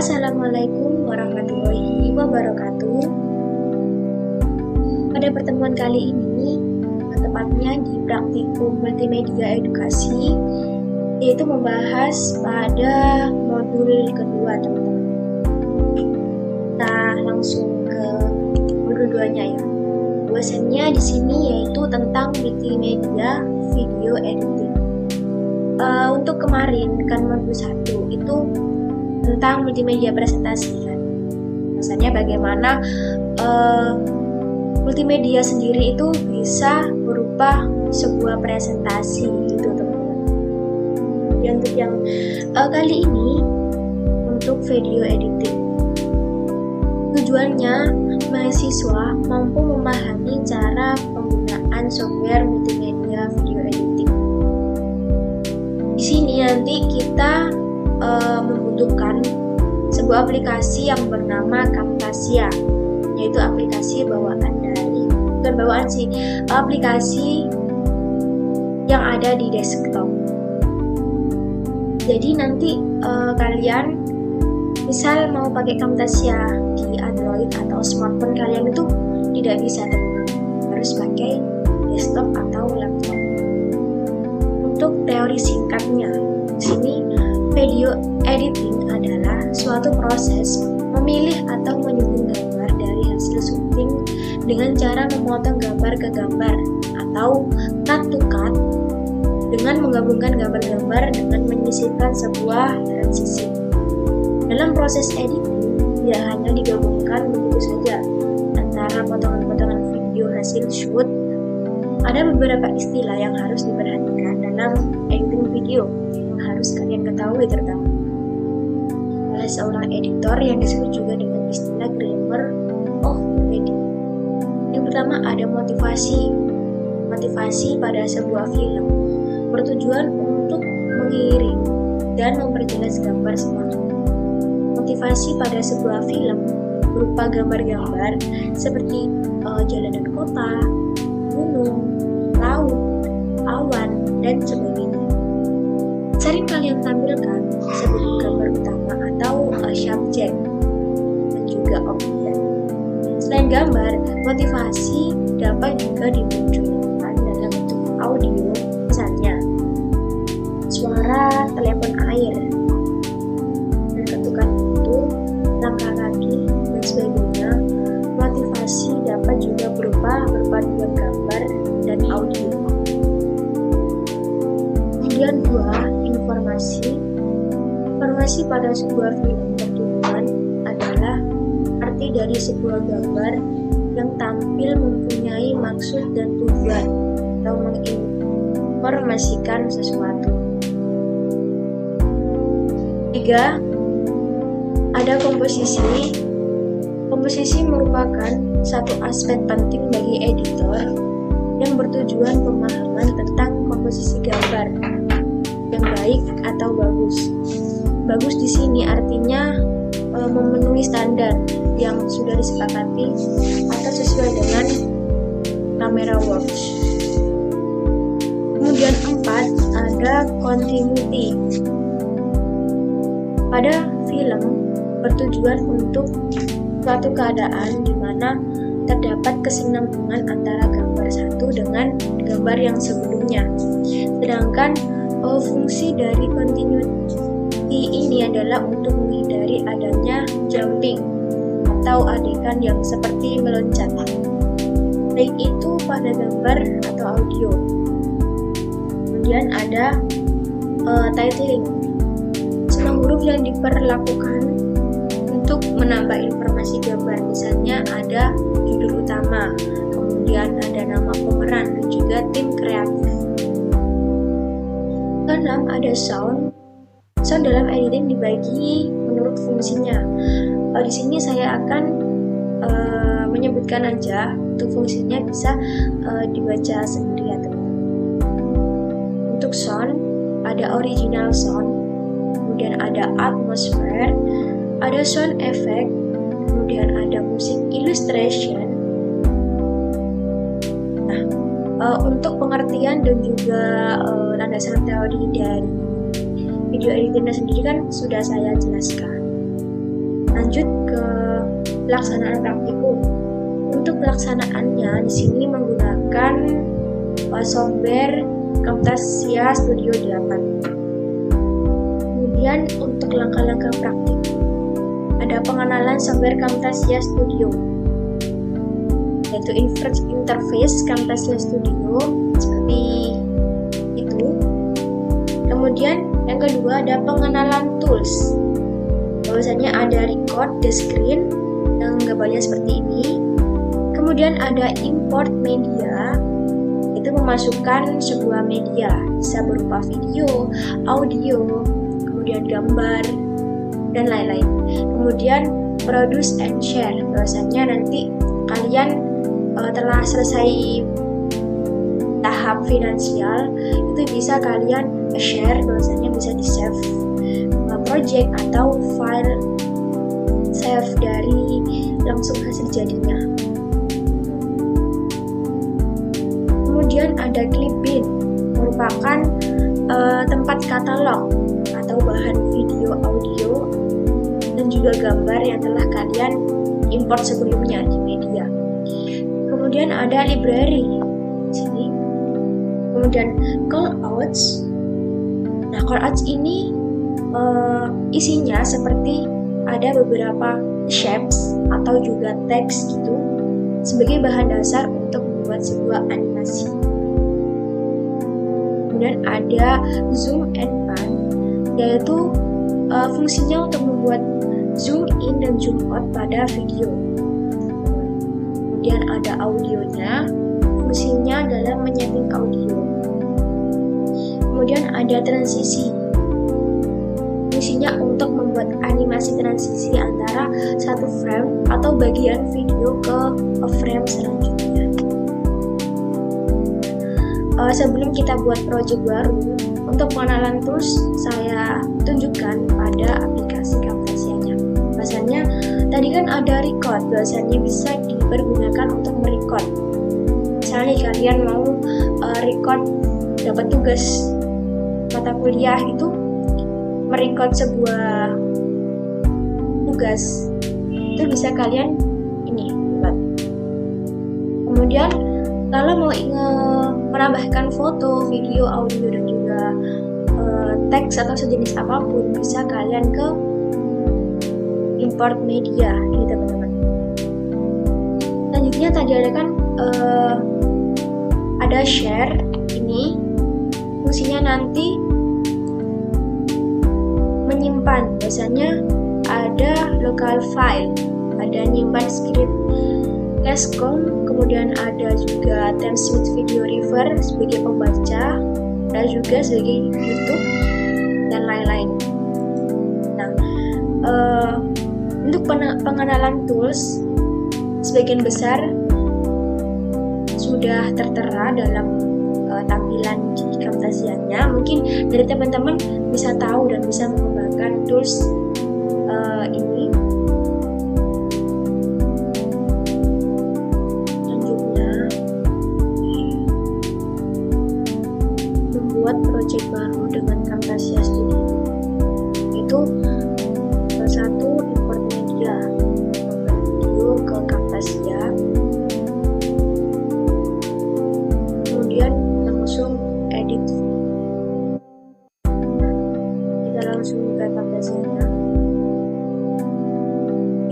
Assalamualaikum warahmatullahi wabarakatuh. Pada pertemuan kali ini, tepatnya di praktikum multimedia edukasi, yaitu membahas pada modul kedua, teman-teman. Kita langsung ke modul 2-nya ya. Dosennya di sini yaitu tentang multimedia video editing. Untuk kemarin kan modul 1 itu tentang multimedia presentasi kan. Misalnya bagaimana multimedia sendiri itu bisa berupa sebuah presentasi gitu, teman-teman. Untuk yang kali ini untuk video editing, tujuannya mahasiswa mampu memahami cara penggunaan software multimedia video editing. Di sini nanti kita membutuhkan sebuah aplikasi yang bernama Camtasia, yaitu aplikasi aplikasi yang ada di desktop. Jadi nanti kalian misal mau pakai Camtasia di Android atau smartphone kalian itu tidak bisa, teman-teman, harus pakai desktop atau laptop. Untuk teori singkatnya, di sini video editing adalah suatu proses memilih atau menyusun gambar dari hasil syuting dengan cara memotong gambar ke gambar atau cut to cut dengan menggabungkan gambar-gambar dengan menyisipkan sebuah transisi. Dalam proses editing, tidak hanya digabungkan begitu saja antara potongan-potongan video hasil shoot. Ada beberapa istilah yang harus diperhatikan dalam editing video yang harus kalian ketahui terutama oleh seorang editor yang disebut juga dengan istilah grammar of editing. Yang pertama ada motivasi pada sebuah film bertujuan untuk mengiring dan memperjelas gambar semangat. Motivasi pada sebuah film berupa gambar-gambar seperti jalanan kota, gunung, laut, awan, dan sebagainya. Sering kalian tampilkan sebagai gambar utama atau subjek dan juga objek. Selain gambar, motivasi dapat juga dimunculkan dalam bentuk audio, misalnya suara telepon air, dan ketukan pintu, langkah kaki, dan sebagainya. Motivasi dapat juga berupa perpaduan gambar dan audio. Kemudian 2, informasi pada sebuah film bertujuan adalah arti dari sebuah gambar yang tampil mempunyai maksud dan tujuan atau menginformasikan sesuatu. 3, ada komposisi. Komposisi merupakan satu aspek penting bagi editor yang bertujuan pemahaman tentang komposisi gambar yang baik atau bagus. Bagus di sini artinya memenuhi standar yang sudah disepakati atau sesuai dengan Camera Works. Kemudian 4, ada continuity. Pada film bertujuan untuk suatu keadaan di mana terdapat kesinambungan antara gambar satu dengan gambar yang sebelumnya. Sedangkan fungsi dari continuity ini adalah untuk menghindari adanya jumping atau adegan yang seperti meloncat, baik itu pada gambar atau audio. Kemudian ada titling. Semua huruf yang diperlakukan untuk menambah informasi gambar, misalnya ada judul utama, kemudian ada nama pemeran dan juga tim kreatif. Keenam, ada sound. Sound dalam editing dibagi menurut fungsinya. Di sini saya akan menyebutkan aja, untuk fungsinya bisa dibaca sendiri ya, teman-teman. Untuk sound ada original sound, kemudian ada atmosphere, ada sound effect, kemudian ada musik illustration. Nah, untuk pengertian dan juga landasan teori dari video editing sendiri kan sudah saya jelaskan. Lanjut ke pelaksanaan praktikum. Untuk pelaksanaannya di sini menggunakan software Camtasia Studio 8. Kemudian untuk langkah-langkah praktik, ada pengenalan software Camtasia Studio, yaitu interface Camtasia Studio seperti itu. Kemudian yang kedua ada pengenalan tools. Bahwasanya ada record the screen yang gambarnya seperti ini. Kemudian ada import media, itu memasukkan sebuah media, bisa berupa video, audio, kemudian gambar, dan lain-lain. Kemudian produce and share, bahwasanya nanti kalian telah selesai tahap finansial, itu bisa kalian share, bahwasanya bisa di save project atau file save dari langsung hasil jadinya. Kemudian ada clipbin, merupakan tempat katalog atau bahan video, audio, dan juga gambar yang telah kalian import sebelumnya di media. Kemudian ada library di sini. Kemudian callouts. Nah, callouts ini isinya seperti ada beberapa shapes atau juga teks gitu sebagai bahan dasar untuk membuat sebuah animasi. Kemudian ada zoom and pan, yaitu fungsinya untuk membuat zoom in dan zoom out pada video. Kemudian ada audionya, fungsinya adalah menyeting audio. Kemudian ada transisi, fungsinya untuk membuat animasi transisi antara satu frame atau bagian video ke frame selanjutnya. Sebelum kita buat project baru, untuk pengenalan tools saya tunjukkan pada aplikasi Camtasia-nya. Bahasanya tadi kan ada record, bahasanya bisa dipergunakan untuk merecord. Misalnya kalian mau record dapat tugas mata kuliah itu, merecord sebuah tugas, itu bisa kalian ini buat. Kemudian kalau mau menambahkan foto, video, audio, dan juga teks atau sejenis apapun, bisa kalian ke import media ini teman-teman. Selanjutnya tadi ada kan ada share, ini fungsinya nanti menyimpan, biasanya ada local file, ada nyimpan script Lescom, kemudian ada juga Timesmith Video River sebagai pembaca, dan juga sebagai YouTube dan lain-lain. Nah, untuk pengenalan tools sebagian besar sudah tertera dalam tampilan di Camtasia-nya. Mungkin dari teman-teman bisa tahu dan bisa mengembangkan tools ini. Membuat project baru dengan Camtasia Studio, itu satu, import media, video ke Camtasia, kemudian langsung edit. Kita langsung ke Camtasia-nya,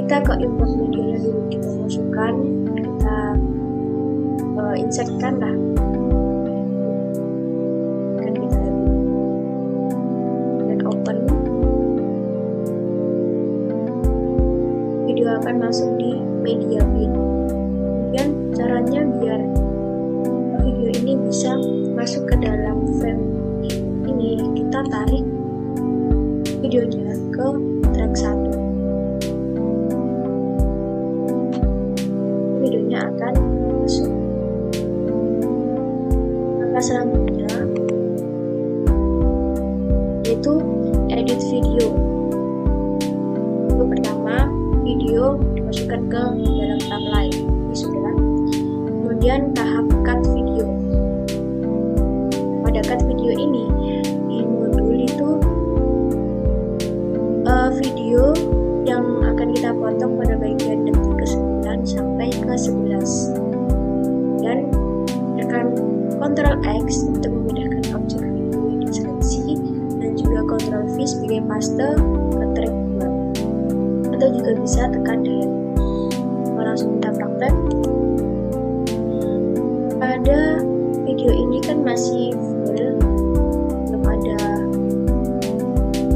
kita ke import medianya dulu, kita masukkan, kita insertkan lah. Video akan masuk di media bin. Kemudian caranya biar video ini bisa masuk ke dalam frame ini, kita tarik videonya ke track 1. Videonya akan masuk. Langkah selanjutnya yaitu edit video. Pertama, video dimasukkan ke dalam timeline, ini sudah. Kemudian tahap cut video. Pada cut video ini, di modul itu video yang akan kita potong pada bagian detik ke-9 sampai ke-11 dan tekan Ctrl X untuk memindahkan objek video yang diseleksi dan juga Ctrl V sebagai paste ke track 2, atau juga bisa tekan delete. Langsung kita praktek. Pada video ini kan masih full, belum ada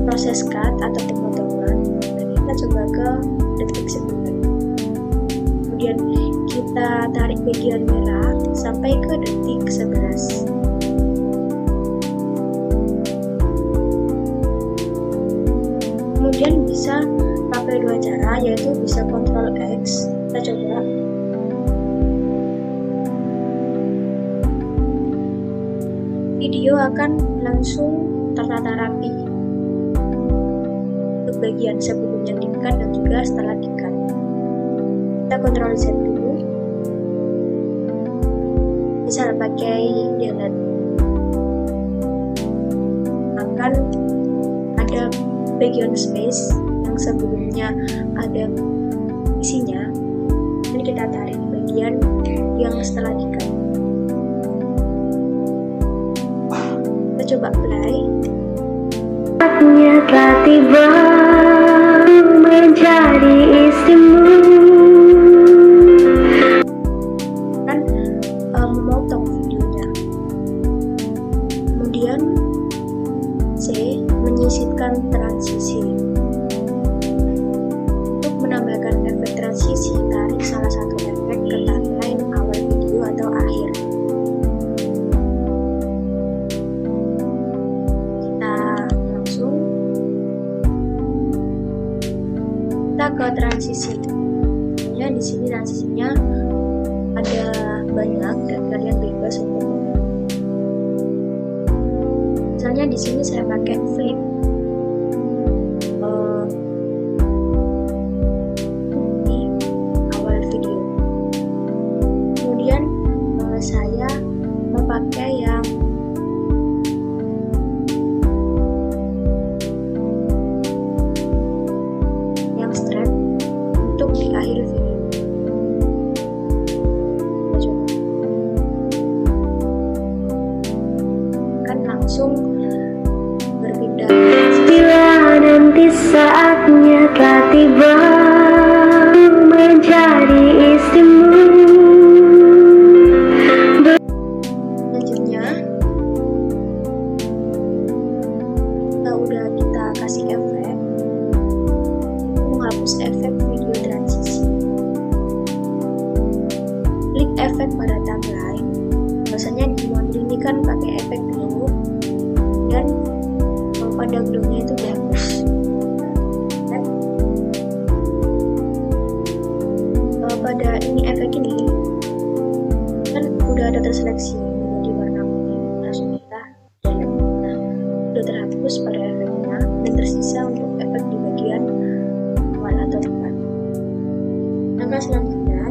proses cut atau pemotongan. Dan kita coba ke detik 9. Kemudian kita tarik bagian merah sampai ke detik 11. Kemudian bisa pakai dua cara, yaitu bisa Ctrl X. Kita coba. Video akan langsung tertata rapi untuk bagian sebelumnya di-cut dan juga setelah di-cut. Kita Ctrl Z dulu. Bisa pakai delete. Akan ada bagian space yang sebelumnya ada isinya. Ini kita tarik bagian yang setelah di-cut. Kita coba play. Saatnya telah tiba menjadi istrimu. Kan memotong videonya. Kemudian C, menyisipkan transisi. Untuk menambahkan efek transisi, tarik salah satu efek ke timeline awal video atau akhir. Kita ke transisi. Ya, di sini transisinya ada banyak dan kalian bebas untuk memilih. Misalnya di sini saya pakai flip di awal video. Kemudian saya memakai yang strap untuk di akhir video. Kan langsung berpindah. Bila nanti saatnya telah tiba menjadi istrimu. Selanjutnya udah kita kasih efek. Menghapus efek video transisi. Klik efek pada timeline. Biasanya di mode ini kan pakai efek glow dan pada glownya itu dihapus. Dan pada ini efek ini kan udah ada terseleksi jadi warna kuning, langsung kita delete. Nah, udah terhapus pada efeknya dan tersisa untuk efek di bagian atau depan. Langkah selanjutnya,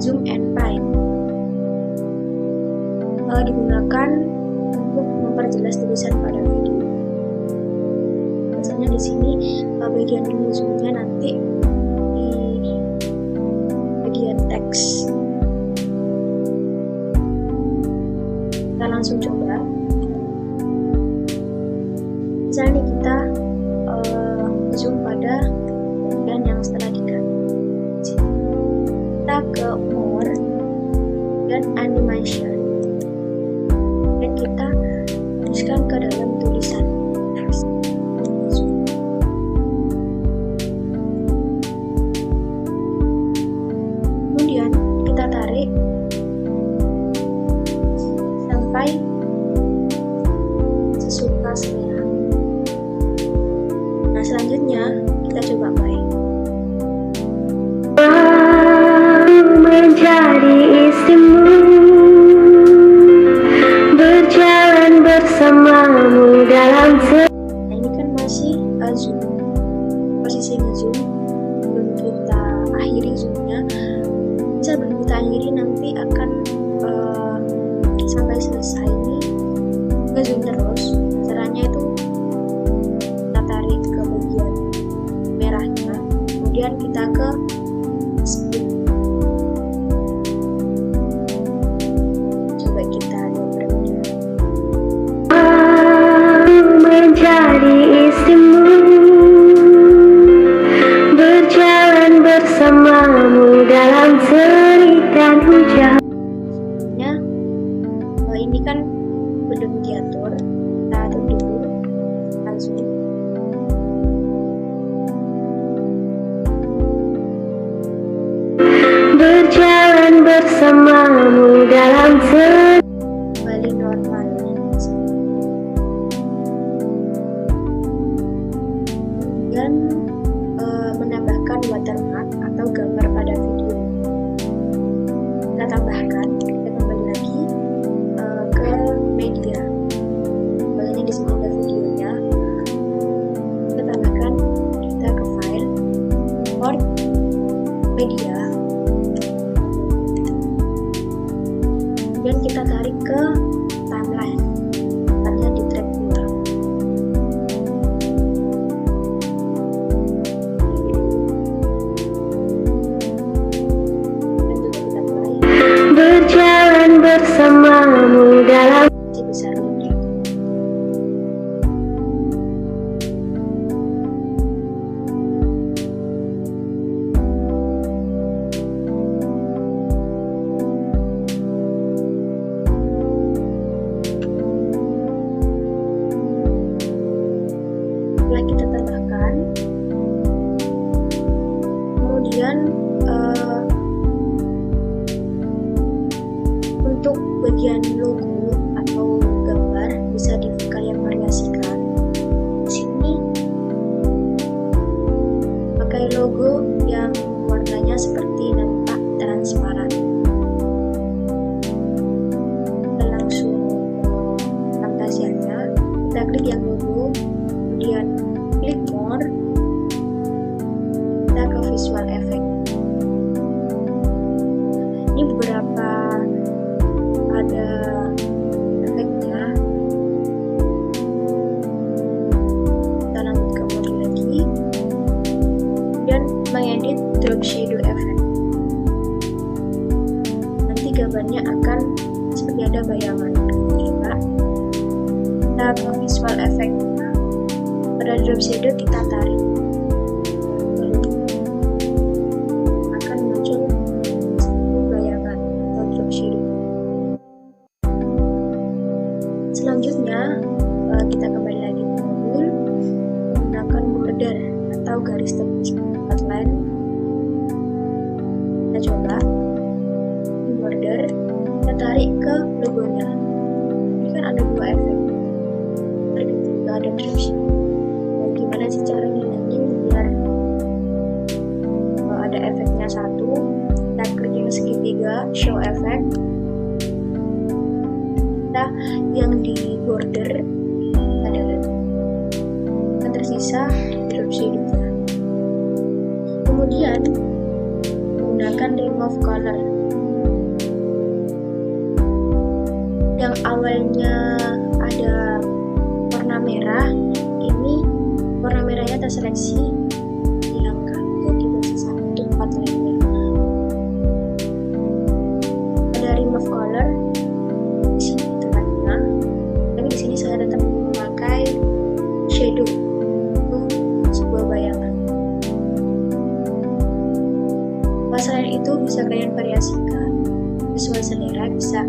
zoom and prime digunakan untuk memperjelas tulisan pada video. Biasanya di sini bagian ini zoomnya nanti di bagian teks. Kita langsung coba. Misalnya kita zoom pada bagian yang setelah di-cut. Kita ke more dan animation dan kita teruskan ke dalam tulisan. Kemudian kita tarik sampai sesuka selera. Nah, selanjutnya kita coba play. Menjadi istrimu, berjalan bersamamu dalam Nah, ini kan masih zoom, posisi zoom. Belum kita akhiri zoomnya. Sebelum kita akhiri nanti akan sampai selesai ini nge-zoom terus. Caranya itu kita tarik ke bagian merahnya kemudian kita ke speed. Coba kita lihat perbedaan. Menjadi istrimu, berjalan bersamamu dalam terik dan hujan. Ini kan belum diatur, kita atur dulu langsung. Berjalan bersamamu dalam terik. Kembali normal. Dan menambahkan watermark atau gambar pada video. Kita tambahkan, kita kembali lagi ke media. Ini di sini ada videonya. Kita tambahkan, kita ke file, import media. Kemudian kita tarik ke timeline, tempatnya di track 2. Berjalan bersamamu dalam Besar ini. Setelah kita tambahkan, kemudian untuk bagian logo atau gambar bisa kalian variasikan. Di sini pakai logo yang warnanya seperti nampak transparan. Kita langsung ke Camtasianya, kita klik yang logo, kemudian klik more, kita ke visual effect. Ini beberapa ada efeknya. Kita lanjut ke mode lagi dan mengedit drop shadow effect. Nanti gambarnya akan seperti ada bayangan. Coba kita ke visual effect. Pada drop shadow kita tarik, akan muncul bayangan atau drop shadow. Selanjutnya kita kembali lagi ke modul, menggunakan border atau garis tembus outline. Kita coba di border, kita tarik ke logonya. Ini kan ada dua efek, terus juga ada drop shadow. Gimana sih cara ngilangin biar ada efeknya satu? Kita klik yang segitiga, show effect. Kita yang di border ada yang tersisa drop shadow-nya. Kemudian menggunakan remove color. Yang awalnya ada warna merah, ini warna merahnya terseleksi, dihilangkan, jadi tersisa untuk 4 lainnya. Ada remove color di sini tempatnya, tapi di sini saya tetap memakai shadow untuk sebuah bayangan. Selain itu bisa kalian variasikan sesuai selera, bisa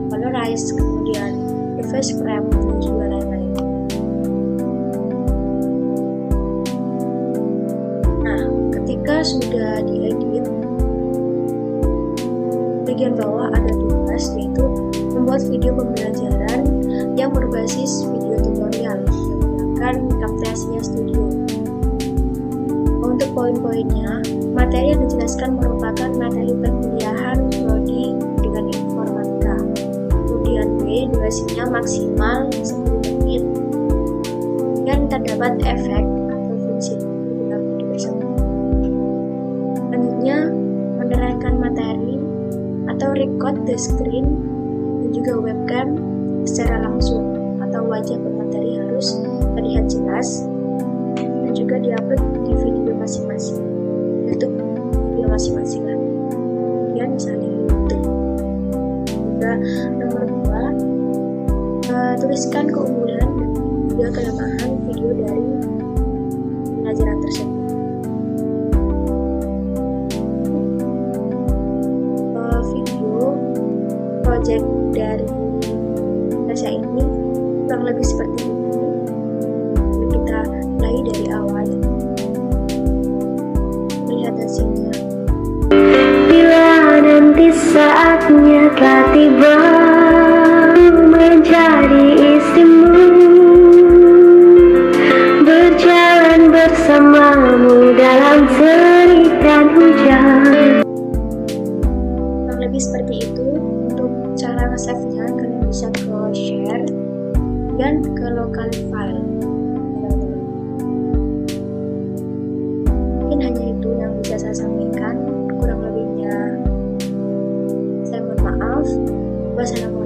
colorize, kemudian reverse frame, dan juga lain-lain. Nah, ketika sudah diedit, bagian bawah ada tugas, yaitu membuat video pembelajaran yang berbasis video tutorial menggunakan Camtasia Studio. Untuk poin-poinnya, materi yang dijelaskan merupakan materi perkuliahan prodi dengan informatika. Kemudian B, durasinya maksimal 10 menit. Dan terdapat efek atau fungsi dalam video tersebut. Selanjutnya, menerangkan materi atau record the screen dan juga webcam secara langsung, atau wajah pemateri harus terlihat jelas dan juga diupload di video masing-masing. YouTube video masing-masing lah. Kemudian misalnya YouTube. Juga nomor 2, tuliskan keunggulan dan juga kelemahan video dari pelajaran tersebut. Video project dari bahasa ini kurang lebih seperti ini. Kita mulai dari awal, melihat hasilnya. Bila nanti saatnya telah tiba menjadi istrimu, berjalan bersamamu dalam terik dan hujan. Kurang lebih seperti itu. Untuk cara nge-save-nya, kalian bisa ke share dan ke local file. Mungkin hanya itu yang bisa saya sampaikan. Kurang lebihnya saya mohon maaf. Wassalamualaikum